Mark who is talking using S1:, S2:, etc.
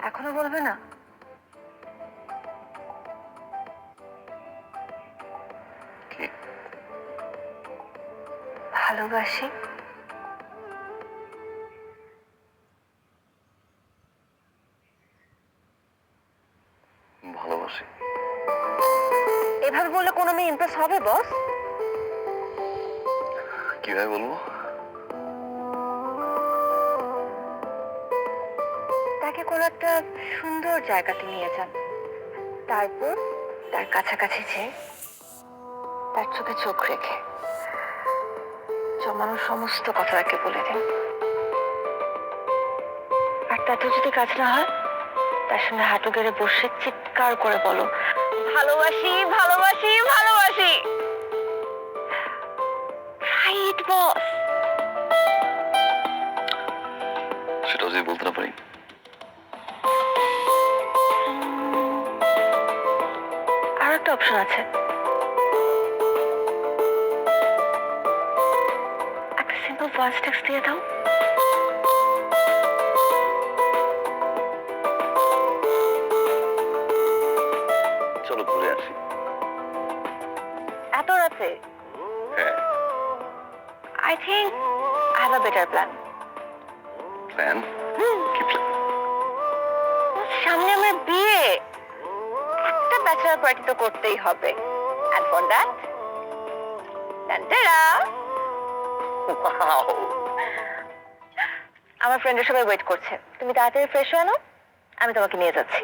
S1: এখনো বলবে না?
S2: কি?
S1: ভালোবাসি।
S2: ভালোবাসি?
S1: এভাবে বললে কোনো মেয়ে ইমপ্রেস হবে বস?
S2: কিভাবে বলবো?
S1: তাকে কোনো একটা সুন্দর জায়গাতে নিয়ে যান, তারপর তার কাছাকাছি যেয়ে তার চোখে চোখ রেখে জমানো সমস্ত কথা তাকে বলে দিন। আর তাতে যদি কাজ না হয়, তার সঙ্গে হাঁটু গেড়ে বসে চিৎকার করে বলো, ভালোবাসি ভালোবাসি ভালোবাসি। রাইট বস।
S2: সেটাও যদি বলতে না পারি?
S1: আর একটা অপশন আছে, একটা সিম্পল ভয়েস টেক্সট দিয়ে দাও।
S2: চলো ঘুরে আসি।
S1: এত রাতে?
S2: হ্যাঁ।
S1: I think I have a better plan.
S2: Plan? কি প্ল্যান?
S1: সামনে আমার বিয়ে, একটা ব্যাচেলর পার্টি তো করতেই হবে। And for that, টানটারা,
S2: Wow!
S1: আমার ফ্রেন্ডরা সবাই ওয়েট করছে। তুমি তাড়াতাড়ি ফ্রেশ হয়ে নাও, আমি তোমাকে নিয়ে যাচ্ছি।